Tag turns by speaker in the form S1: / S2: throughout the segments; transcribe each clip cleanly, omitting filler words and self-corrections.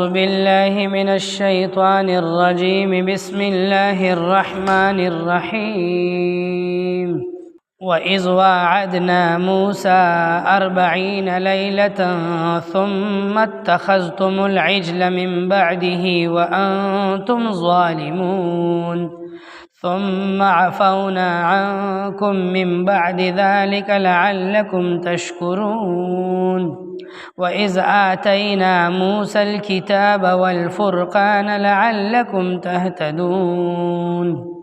S1: أعوذ بالله من الشيطان الرجيم بسم الله الرحمن الرحيم وإذ واعدنا موسى 40 ليلة ثم اتخذتم العجل من بعده وأنتم ظالمون ثم عفونا عنكم من بعد ذلك لعلكم تشكرون وإذ آتينا موسى الكتاب والفرقان لعلكم تهتدون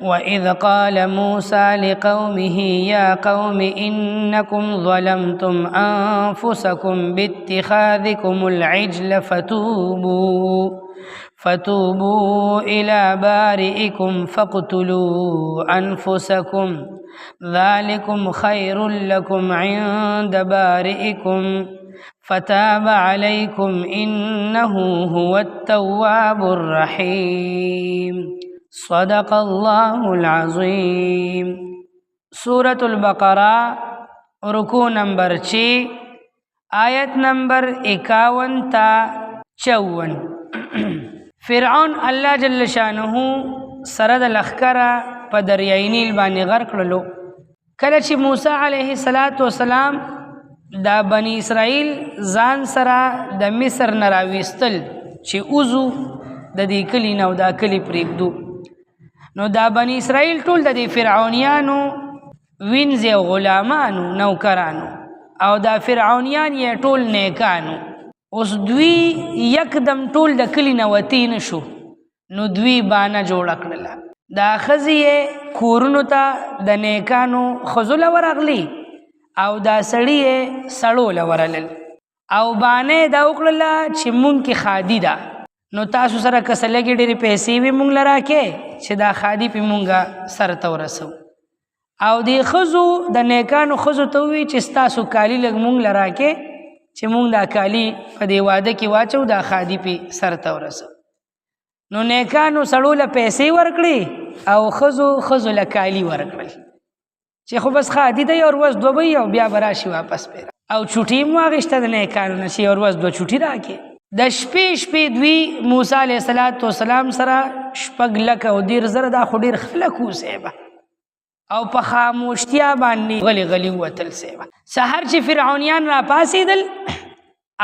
S1: وإذ قال موسى لقومه يا قوم إنكم ظلمتم أنفسكم باتخاذكم العجل فتوبوا إلى بارئكم فاقتلوا أنفسكم ذلكم خير لكم عند بارئكم فتاب عليكم إنه هو التواب الرحيم صدق الله العظيم سورة البقرة رکوع نمبر 6 آیت نمبر 51 تا 54 فرعون الله جل شانه سره د لخکره په دریای نیل باندې غرق کړلو کله چې موسی علیه السلام دا بنی اسرائیل ځان سره د مصر نه راویستل چې اوزو د دې کلي نه او دا کلي پرېږدو نو دا بنی اسرائیل ټول د دې فرعونیانو وینځې او غلامانو نوکرانو او دا فرعونیان یې ټول نیکانو اوس دوی یکدم ټول د کلي نه وتی نه شو نو دوی بانه جوړه کړله دا ښځې یې کورونو ته د نیکانو ښځو له ورغلي او دا سړي یې سړو له ورغلل او بانه یې دا وکړله چې مونږ کې خادي ده نو تاسو سره که څه لږې ډېرې پیسې وي مونږ له راکې چې دا خادي پې مونږ سر ته ورسو او دې ښځو د نیکانو ښځو ته ووایي چې ستاسو کالي لږ مونږ له راکې چې مونږ دا کالي په دې واده کې واچو دا خادي پې سر ته ورسو نو نیکانو سړو له پیسې ورکړې او ښځو له کالي ورکړل چې خو بس خادي دی یو ورځ دوه به او بیا به راشي واپس پې او چوټي مو واخېسته د نیکانو نه چې یو ورځ دوه چوټي راکې د شپې دوی موسی علیه السلام سره 6 لک او 10,000 دا خو ډېر خلک و صیبه او په خاموشتیا باندې غلی وتل صیبه سحر چې فرعونیان را پاسېدل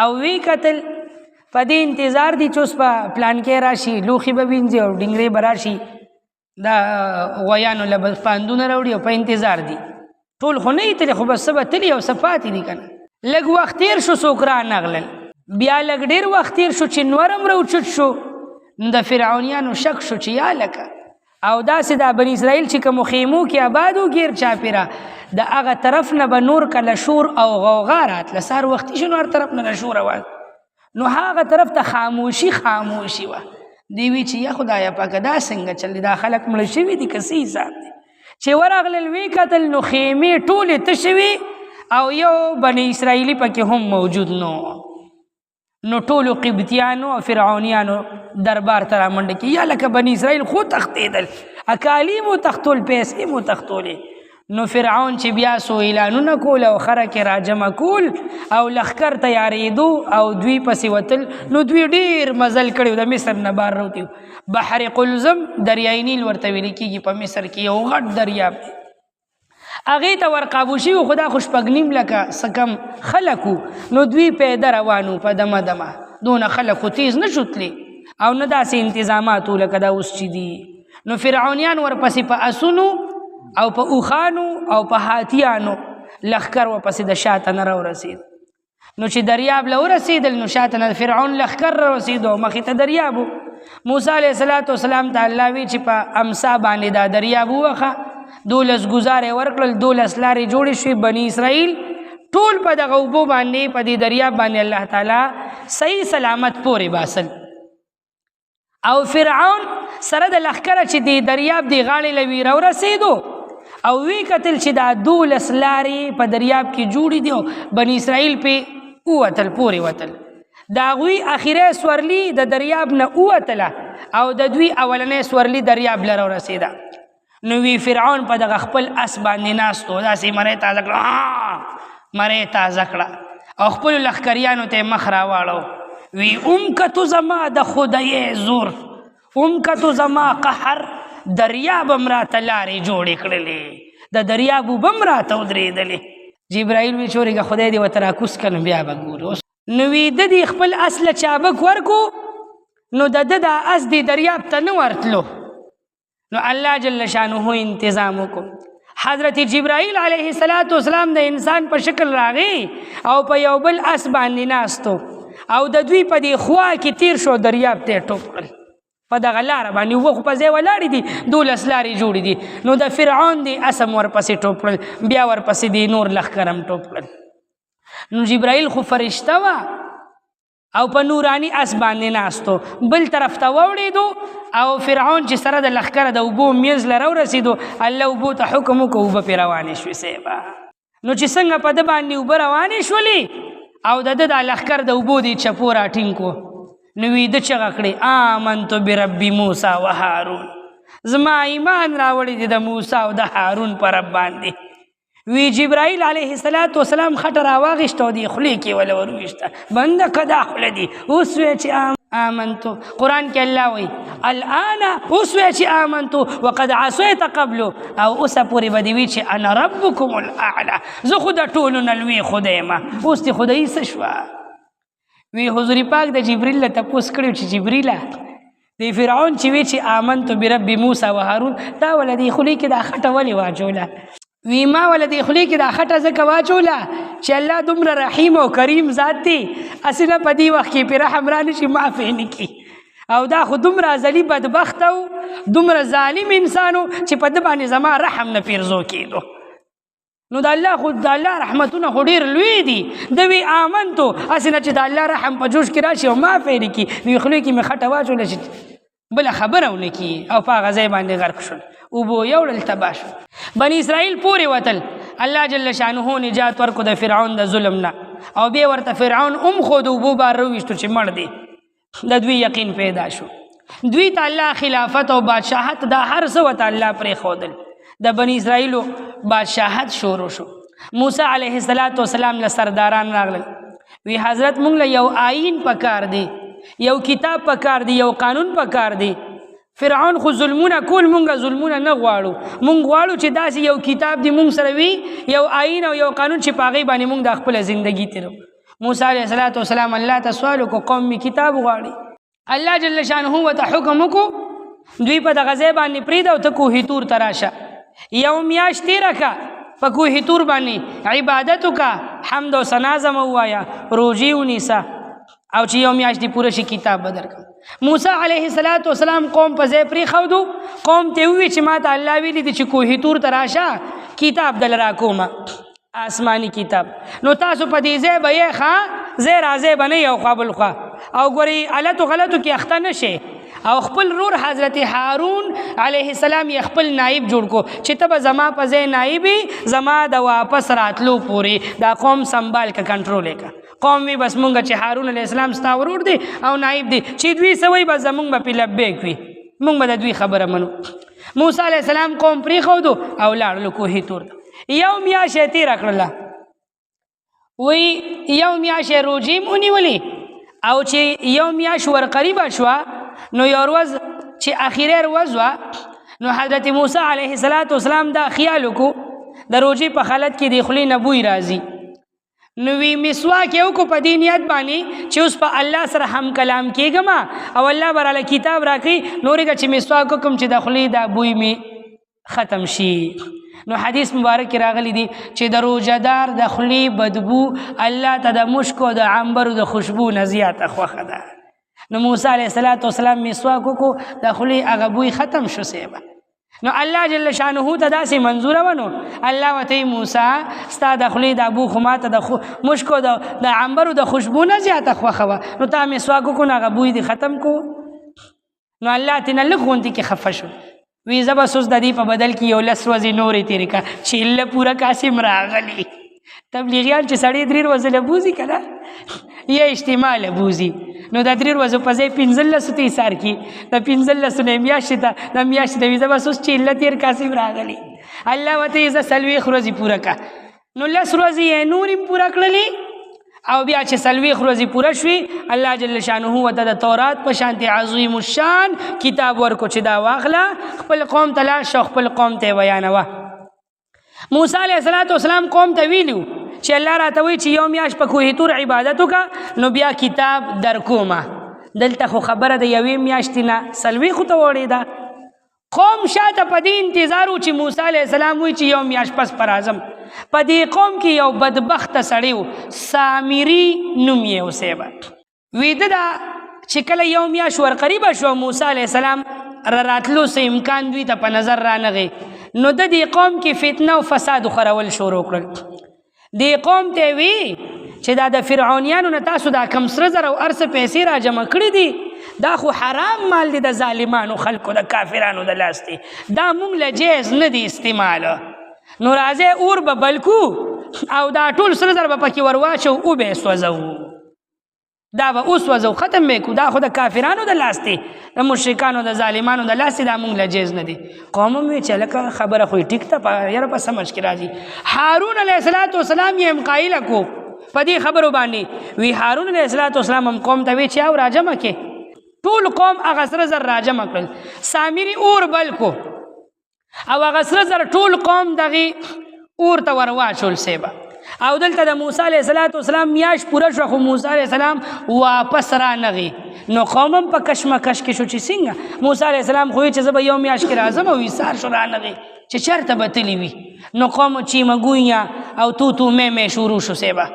S1: او وی کتل په دې انتظار دي چې اوس په پلان کې راشي لوښي به وینځي او ډنګرې به راشي دا غویانو له به پاندونه راوړي او په انتظار دي ټول خو نه یې تلي خو بس څه به تلي او څه پاتې دي که نه لږ وخت تېر شو څوک رانغلل بیا لږ ډېر وخت تېر شو چې نورم راوچت شو نو د فرعونیانو شک شو چې یا لکه او داسې دا بني اسرائیل چې کومو خیمو کې آباد و ګیر چاپېره د هغه طرف نه به نور کله شور او غوغا راتله سهار وختي شو نو هر طرف نه شور روان نو هغه طرف ته خاموشي وه دوی وی چې یا خدایه پاکه دا څنګه چل دا خلک مړه شوي دي که څه حساب دی چې ورغلل وی کتل نو خیمې ټولې تشې وي او یو بني اسرائیلي پکې هم موجود نو ټولو قبطیانو او فرعونیانو دربار ته رامنډه کې یا لکه بني اسرائیل خو تښتېدل اکالي مو تښتول پیسې مو تښتولې نو فرعون چې بیا سو اعلانونه کول او خره کې راجمع کول او لښکر تیارېدو او دوی پسې وتل نو دوی ډېر مزل کړی د مصر نه بار راوتي بحر قلزم دریای نیل ورته ویل کېږي په مصر کې یو غټ دریاب دی هغې ته ورقابو شوي خدا خو 6 لکه څه کم خلک نو دوی پیده روانو په دمه دونه خلک خو تیز نه شو تللی او نه داسې انتظامات و لکه دا اوس چې دي نو فرعونیان ورپسې په اسونو او په اوښانو او په هاتیانو لښکر ورپسې د شاته نه راورسېد نو چې دریاب له ورسېدل نو شاته نه فرعون لښکر راورسېد او مخې ته دریاب و موسی علیه السلام ته الله وی چې په امسا باندې دا دریاب ووخه 12 ګزارې ورکړل 12 لارې جوړې شوې بني اسرائیل ټول په دغه اوبو باندې په دې دریاب باندې الله تعالی صحیح سلامت پورې باسل او فرعون سره د لښکره چې د دریاب دی غاړې له وی راورسېدو او وی کتل چې دا 12 لارې په دریاب کې جوړې دي او بني اسرائیل پې ووتل پورې وتل د هغوی اخري سورلي د دریاب نه ووتله او د دوی اولنۍ سورلي دریاب له راورسېده نو وی فرعون په دغه خپل اس باندې ناست و داسې مرۍ تازه کړه او خپلو لښکریانو ته یې مخ راواړو وی کتو زما د خدای زور کتو زما قهر دریاب امراته لارې جوړې کړلې د دریاب اوبه م راته ودرېدلې جبرائیل وی چورېږه خدای دې ورته راکوز کړم بیا به ګورو نو وی د دې خپل اصله چابک ورکو نو د ده دا اس دې دریاب ته نه ورتلو نو الله جل شانه انتظام وکړو حضرت جبرائیل علیه السلام د انسان په شکل راغی او په یو بل اس باندې ناستو او د دوی په دې خوا کې تیر شو دریاب ته ټوپ کړل په دغه لاره باندې اوبه خو په ځای ولاړې دي 12 لارې جوړې دي نو د فرعون دی اسم ورپسې ټوپ کړل بیا ورپسې دی نور لښکر هم ټوپ کړل نو جبرائیل خو فرشته وه او په نورانی اس باندې ناستو بل طرف ته واوړېدو او فرعون چې سره د لښکره د اوبو منځ له راورسېدو الله اوبو ته حکم وکړو اوبه پرې روانې شوې صیبه نو چې څنګه په ده باندې اوبه روانې شولې او د ده دا لښکر د اوبو دې چپو راټینګ کو نو ویده چغه کړې آمنتو برب موسی و هارون زما ایمان راوړی دی د موسی او د هارون په رب باندې وی جبرائیل علیه السلام خټه راواغېسته او دې خولې کې وله ورویسته بنده که دا خوله دي اوس وی چې آمنتو قرآن کې الله وی الآن اوس وی چې آمنتو وقد عصیت قبلو او اوسه پورې به دې وي چې انا ربکم الاعلی زه خو د ټولو نه لوی خدای یم اوس دې خدایي څه شوه وی حضور پاک د جبریل له تپوس کړی چې جبریله د فرعون چې وی چې آمنتو برب موسی و هارون تا وله دې خولې کې دا خټه ولې واچوله وی ما ولا دی خلی کې دا خټه زکه واچوله چې الله دومره رحیم او کریم ذات دی اسنه په دې وخت کې په رحم را نشي معافي نه کی او دا خو دومره ذلی بدبخت او دومره ظالم انسانو چې په دې باندې زما رحم نه پیرزو کېدو نو د الله خو د الله رحمتونه خو ډېر لوی دي د وی آمنتو اسنه چې د الله رحم په جوش کې راشي او معافي نه کی نو خلی کې مې خټه واچوله چې بله خبره ونه کی او په هغه ځای باندې غرق شول اوبو یوړل تباه شو بني اسرائیل پورې وتل الله جل شانه نجات ورکو د فرعون د ظلم نه او بیا ورته فرعون خو د اوبو بار راوویشتو چې مړ دی د دوی یقین پیدا شو دوی ته الله خلافت او بادشاهت دا هر څه ورته الله پرېښودل د بني اسرائیلو بادشاهت شروع شو موسی علیه السلام له سرداران راغلل وی حضرت مونږ له یو آیین پکار دی یو کتاب پکار دی یو قانون پکار دی فرعون خو ظلمونه کول مونږه ظلمونه نه غواړو مونږ غواړو چې داسې یو کتاب دی مونږ سره وي یو آیین او یو قانون چې په هغې باندې مونږ د خپله زندګي تېرو موسی علیه السلام الله ته سوال وکړو قوم مې کتاب غواړي الله جل شانه ورته حکم وکړو دوی په دغه ځای باندې پرېږده او ته کوهي تور ته راشه یو میاشت تېره کړه په کوهي تور باندې عبادت وکړه حمد او ثنا زما ووایه روژې ونیسه او چې یو میاشت دې پوره شي کتاب به درکړم موسی علیه السلام قوم په ځای پرېښودو قوم ته ووي چې ما ته الله ویلي دي چې کوهي تور ته راشه کتاب دله راکومه آسماني کتاب نو تاسو په دې ځای به یې ښه ځای راځای به نه یو خوا بل خوا او ګورئ التو غلطو کې اخته نه شي او خپل رور حضرت هارون علیه السلام یې خپل نایب جوړ کو چې ته به زما په ځای نایبي زما د واپس راتلو پورې دا قوم سنبال که کنټرول یې که قوم وی بس مونږ چې هارون علیه السلام ستا ورور دی او نایب دی چې دوی څه وایي بس زمونږ به پې لبیک وي مونږ به د دوی خبره منو موسی علیه السلام قوم پرېښودو او لاړلو کوهي تور ته یو میاشت یې تېره کړله وی یو میاشت یې روژې م ونیولې او چې یو میاشت ورقریبه شوه نو یو ورځ چې اخیری ورځ وه نو حضرت موسی علیه السلام دا خیال وکړو د روژې په حالت کې د خولې نه بوی راځي نو وی مسواک یې وکړو په دې نیت باندې چې اوس په الله سره هم کلام کېږم او الله به راله کتاب راکړي نورې که چې مسواک وکړم چې د خولې دا بوی مې ختم شي نو حدیث مبارک کې راغلی دی چې د روژهدار د خولې بدبو الله ته د مشکو د عنبرو د خوشبو نه زیاته خوښه ده نو موسی علیه السلام مسواک وکړو د خولې هغه بوی ختم شو صیبه نو الله جل شانه ته داسې منظوره ونو الله ورته موسی ستا د خولې د بو خو ماته د مشکو د عنبرو د خوشبو نه زیاته خوښه وه نو تا مسواک وکړو نو هغه بوی دې ختم کو نو الله تېنه لږ غونتې کې خفه شو وی زه بس اوس د دې په بدل کې یو 10 ورځې نورې تېرې کړه چې ایله پوره قاسم راغلی تبلیغیان چې سړی 3 ورځې له بوځي که نه یا اجتماع له بوځي نو د 3 ورځو په ځای 15 ته ایثار کړي د 15 نه میاشتې ته د میاشتې ته وي زه بس اوس چې ایله تېر قاسم راغلی الله ورته یې زه 40 ورځې پوره کړه نو 10 ورځې یې نور هم پوره کړلې او بیا چې سلويخ ورځې پوره شوي الله جل شانه ورته د تورات په شانتې عظیم الشان کتاب ورکو چې دا واخله خپل قوم ته لاړ شو خپل قوم ته بیانوه. موسی علیه السلام قوم ته ویلو چې الله راته وایي چې یو میاشت په کوه طور عبادت وکړه نو بیا کتاب درکومه. دلته خو خبره د یوې میاشتې نه سلويخو ته وړېده. قوم شاته په دې انتظار و چې موسی علیه السلام وایي چې یو میاشت پس پر اعظم. په دې قوم کې یو بدبخته سړی و سامري نوم یې اوسېبه. ویده ده چې کله یو میاشت ورقریبه شو موسی علیه السلام راتلو څه امکان دوی ته په نظر رانغی نو د دې قوم کې فتنه او فساد خورول شروع کړل. دې قوم ته وی چې دا د فرعونیانو نه تاسو دا کم سره زر او ارس پیسې را جمع کړي دي دا خو حرام مال دی د ظالمانو خلکو د کافرانو د لاس دی دا مونږ له جایز نه دی استعماله نو راځئ اور به بلکو او دا ټول سره زر به پکې ور واچو او به یې سوځوو دا به وسوځو ختم به کړو دا خو د کافرانو د لاس دی د مشرکانو د ظالمانو د لاس دی دا مونږ له جایز نه دی. قوم وی چې لکه خبره خو یې ټیک ته یاره په سمجھ کې راځي. هارون علیه السلام یې هم قایله کو په دې خبرو باندې وی هارون علیه السلام هم قوم ته وی چې او راجمع کې ټول قوم هغه سره زر راجمع کړل سامري اور بل کو او هغه سره زر ټول قوم دغې اور ته ور واچول سیبه او دلته د موسی علیه السلام میاشت پوره شوه خو موسی علیه السلام واپس رانغی نو قوم هم په کشمکش کې شو چې څنګه موسی علیه السلام خو چې زه به یو میاشت کې راځم او ایثار شو رانغی چې چېرته به تللی وي نو قوم چیمه ګویه او تو مې شروع شو سیبه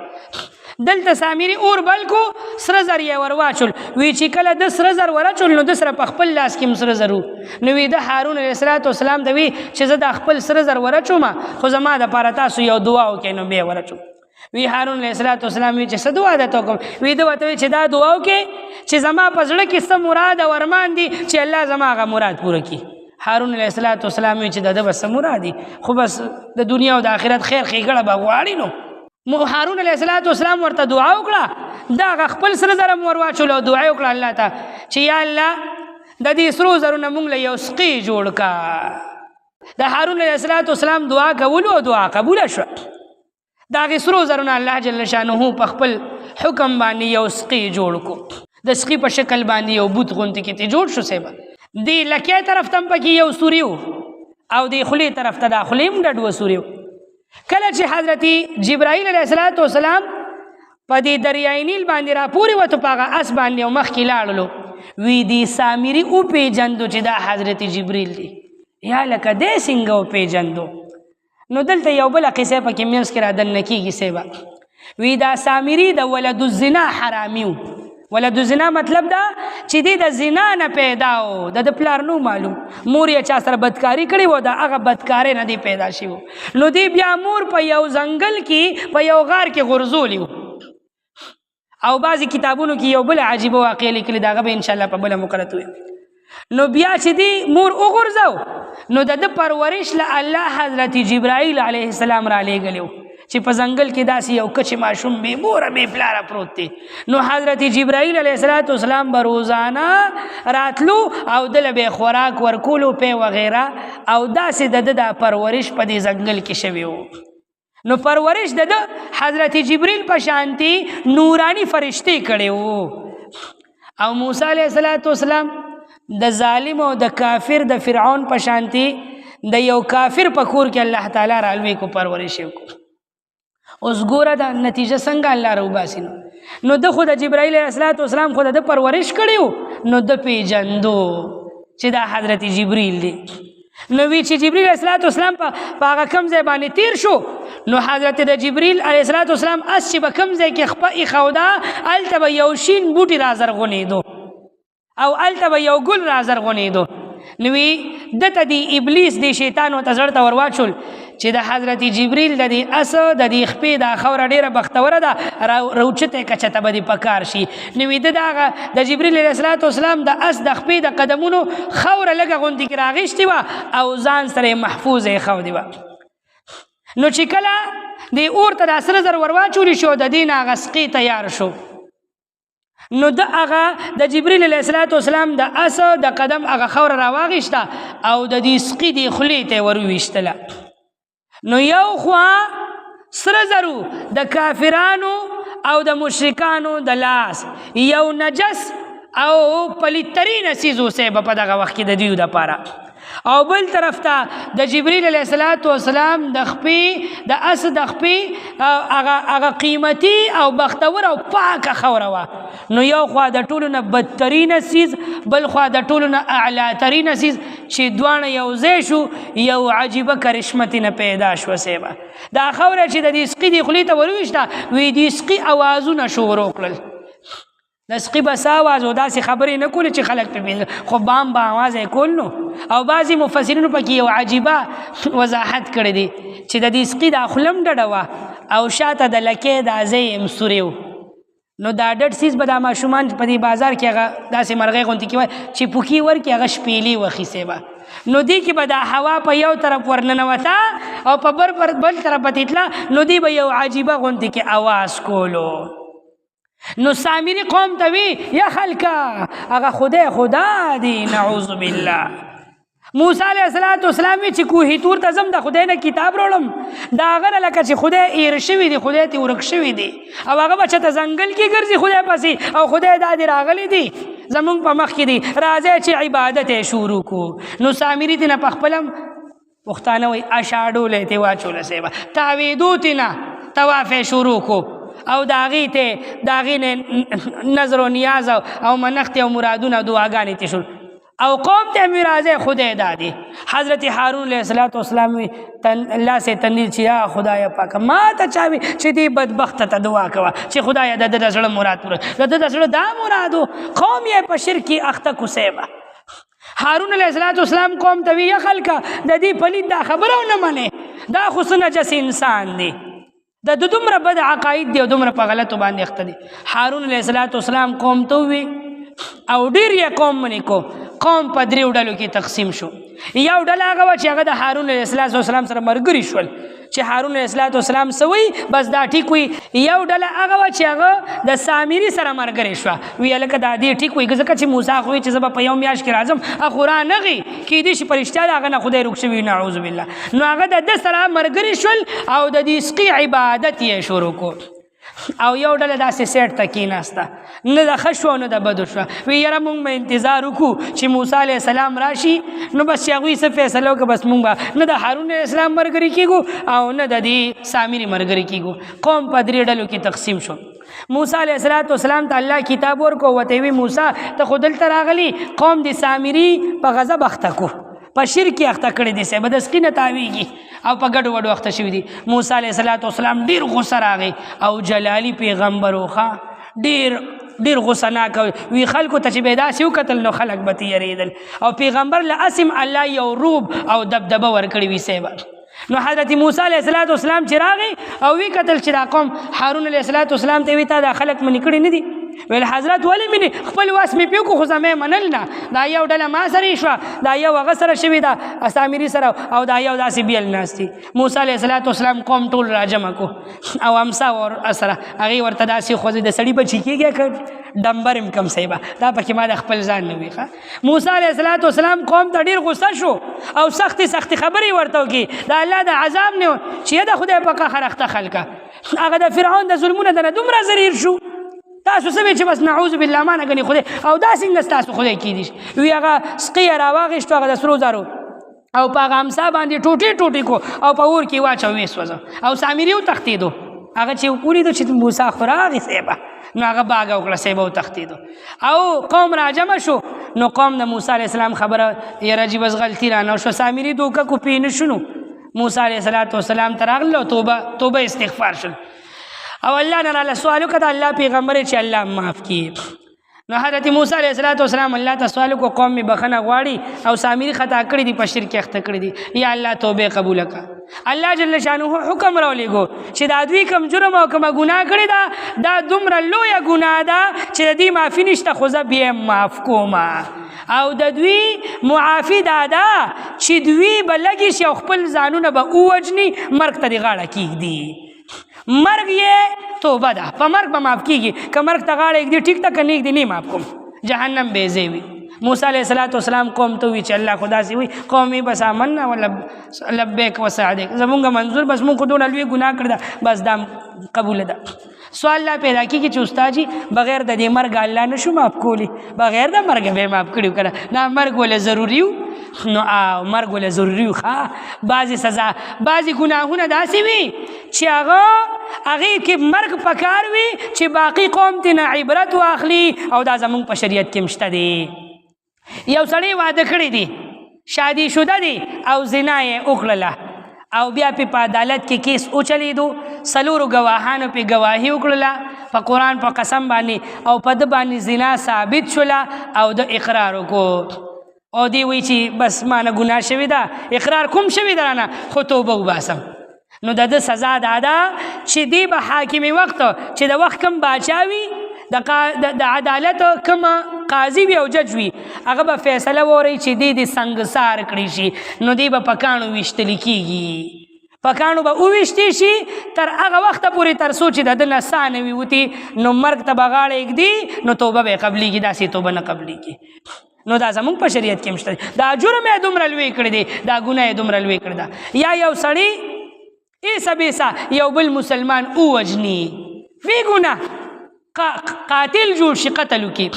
S1: دلته سامري اور بل کو سره زر یې ور واچول وی چې کله د سره زر ورچول نو د سره په خپل لاس کې سره زر نو وی د هارون علیه السلام ته وی چې زه د خپل سره زر ورچوم خو زما دپاره تاسو یو دعا وکړئ نو بیا ورچوم. وی هارون علیه السلام وی چې څه دعا درته وکړم وی ده ورته وی چې دا دعا وکړې چې زما په زړه کې څه مراد او ارمان دي چې الله زما هغه مراد پوره کړي. هارون علیه السلام وی چې د ده به څه مراد دي خو بس د دنیا او د آخرت خیر ښېګړه به غواړي نو هارون علیه السلام ورته دعا وکړه دا خپل سره زر ور واچول او دعا وکړه الله ته چې یا الله د دې سرو زرو نه مونږ له یو سقي جوړ کا. د هارون علیه السلام دعا کولو او دعا قبوله شوه د هغې سرو زرو نه الله جل شانه په خپل حکم باندې یو سقي جوړ کو د سقي په شکل باندې یو بوت غوندې کې جوړ شو سیبه دې لکۍ طرف ته هم پکې یو سوري و او دې خولې طرف ته دا خولې هم ډډ و سوري و. کله چې حضرت جبرائیل علیه السلام په دې دریای نیل باندې راپورې وته په هغه اس باندې او مخکې لاړلو وی دې سامري وپېژندو چې دا حضرت جبریل دی یا لکه دی څنګه وپېژندو نو دلته یو بله قصه پکې منځ کې را دننه کېږي صیبه وی دا سامري د ولد الزنا حرامي و. ولد الزنا مطلب دا چې دی د زنا نه پیدا و د پلار نو معلوم مور یې چا سره بدکاري کړې و د هغه بدکارۍ نه دی پیدا شوی نو دی بیا مور په یو ځنګل کې په یو غار کې غورځولی و او بعضې کتابونو کې یو بله عجیبه واقعه لیکلې د هغه به انشاءالله په بله مقررت ویم. نو بیا چې دی مور وغورځو نو د ده پرورش له الله حضرت جبرائیل علیه السلام را لیږلی و چې په ځنګل کې داسې یو کچې ماشوم بې موره بې پلاره پروت دی نو حضرت جبرائیل علیه السلام به روزانه راتلو او دله به یې خوراک ورکولو پی وغیره او داسې د ده دا پرورش په دې ځنګل کې شوی و. نو پرورش د ده حضرت جبریل په شانتي نورانی فرشتې کړی و او موسی علیه السلام د ظالم او د کافر د فرعون په شانتي د یو کافر په کور کې الله تعالی رالوی کو پرورش یې کو. اوس ګوره دا نتیجه څنګه الله راوباسي نو ده خو د جبرائیل علیه السلام خو د ده پرورش کړی و نو ده پیژندو چې دا حضرت جبریل دی نو وی چې جبریل علیه السلام په هغه کم ځای باندې تیر شو نو حضرت د جبریل علیه السلام اس چې به کم ځای کې خپه ایښوده هلته به یو شین بوټي رازرغونېدو او هلته به یو ګل رازرغونېدو نو وی دته د ابلیس د شیطان ورته زړه ته ور واچول چې د حضرت جبریل د دې اس د دې خپې دا خوره ډېره بختوره ده روچته کچته به دې په کار شي نو وی د هغه د جبریل علیه السلام د اس د خپې د قدمونو خوره لږه غوندې کې راغېشتې وه او ځان سره یې محفوظ یې ښودې وه نو چې کله دې اور ته دا سره زر ور واچولي شو د دې نه هغه سقي تیار شو نو د هغه د جبریل علیه السلام د اس د قدم هغه خوره راواغېشته او د دې سقي دې خولې ته یې ور وویشتله نو یو خوا سره زرو د کافرانو او د مشرکانو د لاس یو نجس او پلیترین سیزو سے په دغه وخت کې د دیو د پاره. او بل طرف ته د جبرئیل علیه السلام د خپې د اس د خپې هغه قیمتي او بختور او پاکه خوره وه. نو یو خوا د ټولو نه بدترینه سیز، بل خوا د ټولو نه اعلی ترینه سیز، چې دواړه یو ځای شو یو عجیبه کرشمتې نه پیدا شوه. سیبه دا خوره چې د دې سقي دې خولې ته ورویشته وی دې سقي اوازونه شروع کړل. د سقي بس آواز او داسې خبرې نه کولې چې خلک پرې خو بام با آواز یې کول نو. او بعضې مفسرینو پکې یو عجیبه وضاحت کړی دی چې د دې سقي دا خوله هم ډډه وه او شاته د لکۍ دا ځای یې مسورې و. نو دا ډډ سیز به دا ماشومان په دې بازار کې هغه داسې مرغۍ غوندې کې وایي چې پوکي ورکړي هغه شپېلې وخیسې به. نو دې کې به دا هوا په یو طرف ورننوته او په بل طرف به تتله، نو دې به یو عجیبه غوندې کې آواز کولو. نو سامری قوم ته وی یا خلکا هغه خدا دی نعوذ بالله. موسی علیه السلام چې کوهی تور ته ځم د خدای نه کتاب راوړم دا هغه نه لکه چې خدای ایر شوي دی، خدای ته ورک شوي دی او هغه به چېرته ځنګل کې ګرځي خدای پسې او خدای دا دې راغلی دی زمونږ په مخ کې دی، راځئ چې عبادت یې شروع کړو. نو سامري تېنه په خپله پښتانه وایي اشاډولی تې واچوله سیبه تاویدو تېنه طواف یې شروع کړو او د هغې ته د هغې نه نظر و نیاز او منښتې او مرادونه او دعاګانې ته شروع او قوم ته مې راځئ خدای دا دی. حضرت هارون علیه السلام الله سے تندیل چې یا خدای پاکه ما ته چا وي چې دې بدبخته ته دعا کوه چې خدایه د ده د زړه مراد پوره د ده د زړه دا مرادو قوم یې په شرک کې اخته کوسیبه. هارون علیه السلام قوم ته وی یا خلکه د دې پلید دا خبره ونه منې دا خو څه نجس انسان دی، د دومره بد عقاید دی او دومره په غلطو باندې اخته دی. هارون علیه السلام قوم ته ووی او ډېر یې قوم منې کو. قوم په دریو ډلو کې تقسیم شو. یو ډله هغه وه چې هغه د هارون علیه السلام سره ملګري شول چې هارون علیه السلام څه وایي بس دا ټیک وي. یو ډله هغه وه چې هغه د سامري سره ملګرې شوه، وی هلکه دا دې ټیک وایي ځکه چې موسی خو وایي چې زه به په یو میاشت کې راځم هغه خو رانغی کیدای شي په رښتیا د هغه نه خدای روک شوي نعوذ بالله. نو هغه د ده سره ملګري شول او د دې سقي عبادت یې شروع کړ. او یو ډله داسې سیټ ته کېناسته نه د ښه شوه نه د بدو شوه. وی یاره مونږ به انتظار وکړو چې موسی علیه السلام راشي نو بس چې هغوی څه فیصله وکړه بس مونږ به نه د هارون علیه السلام ملګري کېږو او نه د دې سامري ملګري کېږو. قوم په درې ډلو کې تقسیم شو. موسی علیه السلام ته الله کتاب ورکړو ورته وی موسی ته خو دلته راغلی قوم د سامري په غضب اخته کو په شرک کې اخته کړی دی صاحب د سقي نه تاویږي او په ګډو وډو اخته شوي دي. موسی علیه السلام ډېر غوسه راغی او جلالي پیغمبر وخه ډېر غوسه ناک وی خلکو ته چې به یې داسې وکتل نو خلک به ترې یېرېدل او پیغمبر له اسم الله یو روب او دبدبه ورکړې وي صاحب. نو حضرت موسی علیه السلام چې راغی او وی کتل چې دا قوم هارون علیه السلام ته وی تا دا خلک منې کړي نه دي ویل حضرت ولې منې خپل واس مې پرېږدو خو زه مې منل نه دا یو ډله ما سره یې شوه دا یو هغه سره شوې ده سامري سره او دا یو داسې بیل ناست دي. موسی علیه السلام قوم ټول راجمع کړو او امسا سره هغې ورته داسې خوځي د سړي بچي کېږي که ډمبر م کم صیبه دا پکې ما د خپل ځان نه وي. موسی علیه السلام قوم ته ډېر غوسه شو او سختې خبرې ورته وکړي د الله د عذاب نه چې د خدای په قهر اخته خلکه هغه د فرعون د ظلمونه دنه دومره ضریر شو تاسو څه چې بس نعوذ بالله ما نه ګڼي خدای او دا څنګه ستاسو خدای کیدی شي. وی هغه سقي یې راواغېشتو هغه د سرو زرو او په هغه امسا باندې ټوټې کو او په اور کې واچو ویې سوځه او سامري وتښتېدو. هغه چې ولیدو چې موسی خو راغی صیبه نو هغه باګه وکړه صیبه وتښتېدو او قوم راجمع شو. نو قوم د موسی علیه السلام خبره یاره جي بس غلطي رانه شو سامري دوکه کو پې نه شنو. موسی علیه السلام ته راغله توبه استغفار شل او الله نه راله سوال وکړه الله پیغمبر چې الله معاف کړي. نو حضرت موسی علیه السلام الله ته سوال وکړو قوم مې بخښنه غواړي او سامري خطا کړي دي په شرک اخته کړي دي یا الله توبه قبوله کړه. الله جل شانه حکم راولېږو چې دا دوی کوم جرم او کومه ګناه کړې ده دا دومره لویه ګناه ده چې د دې معافي نشته خو زه بیا معاف کومه او د دوی معافي دا ده چې دوی به لږې شي او خپل ځانونه به ووجني مرګ ته دې غاړه کېږدي. مرګ یې توبه ده په مرګ به معاف کېږي که مرګ ته غاړه ایږدي ټیک ته که نه ایږدي نه معاف کوم جهنم به یې ځای وي. موسی علیه السلام قوم ته وی چې الله خو داسې وایي قومي بس آمنا و لبیک و سعدیک زمونږ منظور بس مونږ خو دونه لوی ګناه کړې ده بس دا قبوله ده. سوال لا پیدا کیږي چې استاد جی بغیر د دې مرګ الله نشو معاف کولی، بغیر د مرګ به معاف کړیو کنه، نه مرګ ولې ضروری و، نو مرګ ولې ضروری و. بعضې سزا بعضې ګناهونه داسې وي چې هغې کې مرګ پکار وي چې باقي قوم ترې نه عبرت واخلي، او دا زمونږ په شریعت کې مشته دی. یو سړی واده کړی دی، شادي شده دی او زنا یې وکړله، او بیا پې په عدالت کې کیس وچلیدو، څلورو ګواهانو پې ګواهي وکړله په قرآن په قسم باندې، او په ده باندې زنا ثابت شوله او د اقرار وکړو، او دی وایي چې بس ما نه ګناه شوې ده، اقرار کوم شوې ده رانه، خو توبه وباسم. نو د ده سزا دا ده چې دی به حاکم وخت چې د وخت کم باچا وي، د عدالت کوم قاضي وي او جج وي، هغه به فیصله ووري چې دی د سنګسار کړی شي، نو دی به په کاڼو ویشتلی کېږي، په کاڼو به وویشتې شي تر هغه وخته پورې تر څو چې د ده نه ساه نه وي وتې، نو مرګ ته به غاړه ایږدي، نو توبه به یې قبلېږي، داسې توبه نه قبلېږي. نو دا زمونږ په شریعت کې مشته، دا جرم یې دومره لوی کړی دی، دا ګناه یې دومره لوی کړی ده. یا یو سړی ایسا بیسا یو بل مسلمان ووجني بې ګناه، قاتل جوړ شي قتل وکړي،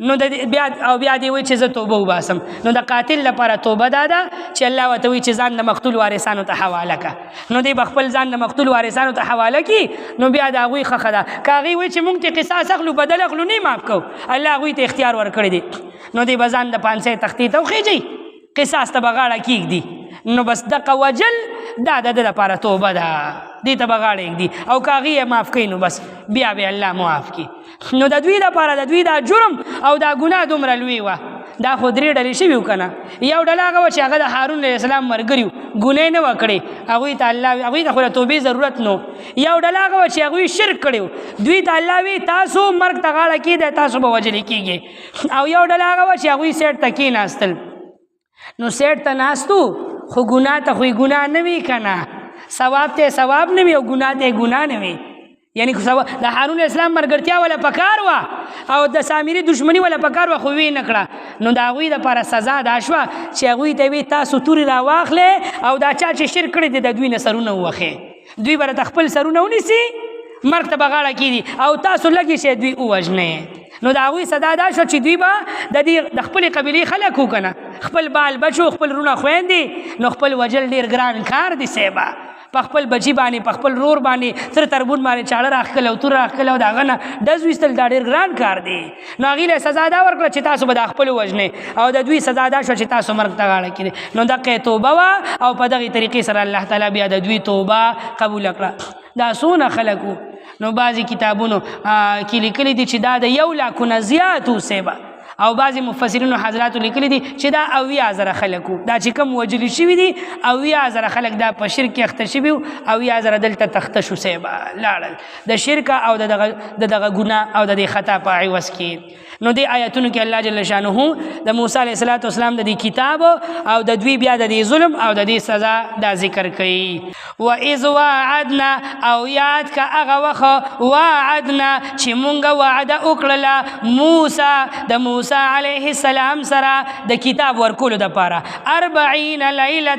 S1: نو بیا دی وایي چې زه توبه وباسم. نو د قاتل لپاره توبه دا ده چې الله ورته وایي چې ځان د مقتول وارثانو ته حواله کړه، نو دی به خپل ځان د مقتول وارثانو ته حواله کړي، نو بیا د هغوی ښه ده. که هغوی وایي چې موږ ته قصاص اخلو بدل اخلو نه معاف کوو، الله هغوی ته اختیار ورکړی دی، نو دی به ځان د پانسۍ تختې ته وخېجئ، قصاص ته به غاړه کېږدي، نو بس دغه وجل دا د ده لپاره توبه ده، دې ته به غاړه ایږدي، او که هغې یې معاف کوي نو بس بیا به الله معاف کړي. نو د دوی لپاره د دوی دا جرم او دا ګناه دومره لوی وه. دا خو درې ډلې شوي وو که نه، یو ډله هغه وه چې هغه د هارون علیه السلام ملګري وو، ګناه یې نه وه کړې، هغوی ته خو د توبې ضرورت نه و. یو ډله هغه وه چې هغوی شرک کړی و، دوی ته الله وی تاسو مرګ ته غاړه کېږدئ، تاسو به وژلې کېږئ. او یو ډله هغه وه چې هغوی سیټ ته کېناستل، نو سیټ ته ناستو خو ګناه ته خو یې ګناه نه وي که نه، ثواب ته ثواب نه وي او ګناه ته ګناه نه وي. یعنی د هارون علیه السلام ملګرتیا وله پکار وه او د سامري دشمني وله پکار وه، خو ویې نه کړه. نو د هغوی دپاره سزا دا شوه چې هغوی ته وی تاسو تورې راواخلئ او دا چا چې شرک کړی دی د دوی نه سرونه ووښئ، دوی به راته خپل سرونه ونیسي، مرګ ته به غاړه کېږدي، او تاسو لږې شئ دوی ووژنئ. نو د هغوی سزا دا شوه چې دوی به د خپلې قبیلې خلک وو که نه، خپل بال بچو، خپل رونه خویندې، نو خپل وجل ډېر ګران کار دی صیبه، په خپل بچی باندې، په خپل رور باندې تر تربون باندې چاړه راښکل او تور راښکل او د هغه نه ډز ویستل، دا ډېر ګران کار دی. نو هغې له سزا دا ورکړه چې تاسو به دا خپلو وژنئ، او د دوی سزا دا شوه چې تاسو مرګ ته غاړه کېږدئ. نو دقه توبه وه، او په دغې طریقې سره الله تعالی بیا د دوی توبه قبوله کړه. دا څونه خلک وو. نو بعضې کتابونو کې لیکلي دي چې دا د 1 لاکھ نه زیات وسیبه، او بعضې مفسرینو حضراتو لیکلي دي چې دا 80,000 خلک وو، دا چې کوم وجلي شوي دي 80,000 خلک دا په شرک کې اخته شوي وو، 80,000 دلته تخته شو صیبه لاړل د شرک او د دغه ګناه او د دې خطا په عوض کې. نو دې آیتونو کې الله جل شانه د موسی علیه السلام د دې کتاب او د دوی بیا د دې ظلم او د دې سزا دا ذکر کوي. وَإِذْ وَاعَدْنَا، او یاد که هغه وخت وعدنا چې مونږ وعده وکړله موسی د موسی علیه السلام سره د کتاب ورکولو دپاره 40 لیلة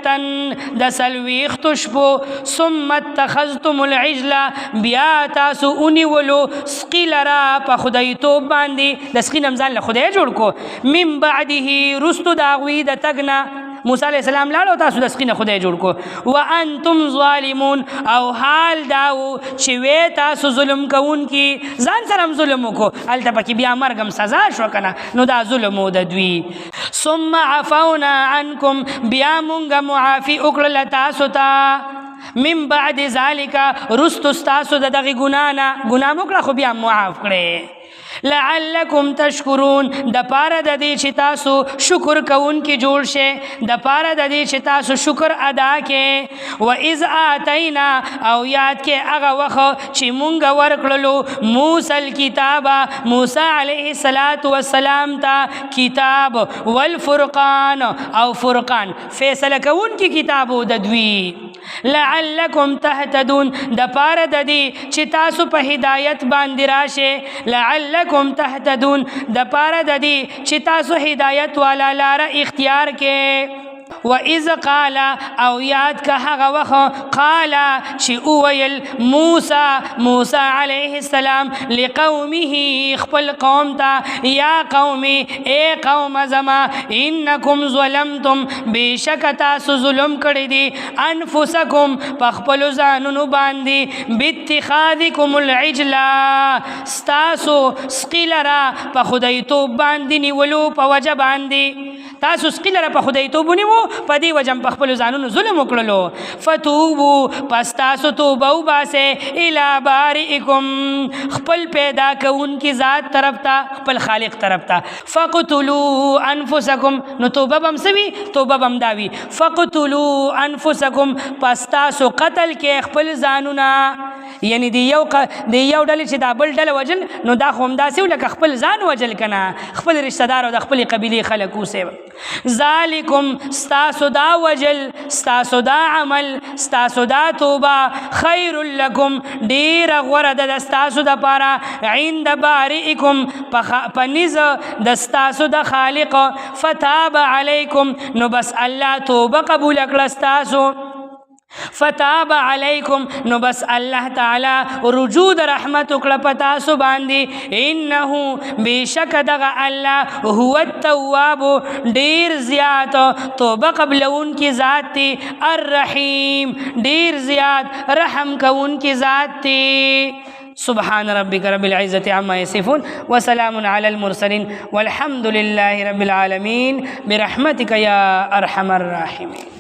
S1: د 40 شپو، ثم اتخذتم العجل، بیا تاسو ونیولو سقي لره په خدایتوب باندې، د سقي نه ځان له خدای جوړ کو، من بعده رستو د هغوی د تګ نه موسی علیه السلام لاړ او تاسو د سقي نه خدای جوړ کو، وانتم ظالمون، او حال دا و چې وې تاسو ظلم کوونکي، ځان سره هم ظلم وکړو، هلته پکې بیا مرګ هم سزا شوه که نه، نو دا ظلم و د دوی. ثم عفونا عنکم، بیا مونږ معافي وکړله تاسو ته، من بعد ذلك رستو ستاسو د دغې ګناه نه، ګناه مو کړه خو بیا معاف کړئ. لعلکم تشکرون، د پاره د دې چې تاسو شکر کوونکي جوړ شئ، د پاره د دې چې تاسو شکر ادا کړئ. وَإِذْ آتَيْنَا، او یاد کې هغه وخت چې مونږ ورکړلو موسی الکتاب، موسی علیه السلام ته کتاب، والفرقان، او فرقان فیصله کوونکي کتاب و د دوی. لعلکم تهتدون، د پاره د دې چې تاسو په هدایت باندې راشئ، لعلکم تهتدون د پاره د دې چې تاسو هدایت والا لاره اختیار کې. و اذ قال او یاد که هغه وخت قال چې اویل موسی علیه السلام لقومه خپل قوم ته یا قومي اے قوم زما انکم ظلمتم بشک تاسو ظلم کړی دي انفسکم په خپل ځانونو باندې باتخاذکم العجل ستاسو سقیلرا په خدایتوب باندې نیولو په وجه باندې تاسو سقیلرا په خدایتوب نیو په دې وجه په خپل ځانونو ظلم وکړلو فتوبو پس تاسو توبه وباسه الی بارئکم خپل پیدا کوونکی ذات طرف ته خپل خالق طرف ته فقتلوا انفسکم نو توبه بم سوي توبه بم داوي فقتلوا انفسکم پس تاسو قتل کې خپل ځانونه یعنی دی یو ډله چې دا بل ډله وجل نو دا خو همداسې لکه خپل ځان وجل کنه خپل رشتہ دار او د خپل قبیلې خلک اوسه ذالکم ستاسو دا وجل ستاسو دا عمل ستاسو دا توبه خیر لکم ډیر غوره ده ستاسو د پاره عند بارئکم پنیز د ستاسو د خالق فتاب علیکم نو بس الله توبه قبول کړه ستاسو فتاب علیکم نو بس الله تعالی رجوع رحمت وکړه پتا سو باندې انه بشک دغه الله هو التواب ډیر زیات توبه قبلون کی ذات تی الرحیم ډیر زیات رحم کون کی ذات تی سبحان ربك رب العزة عما يصفون وسلام على المرسلين والحمد لله رب العالمين برحمتك يا أرحم الراحمين.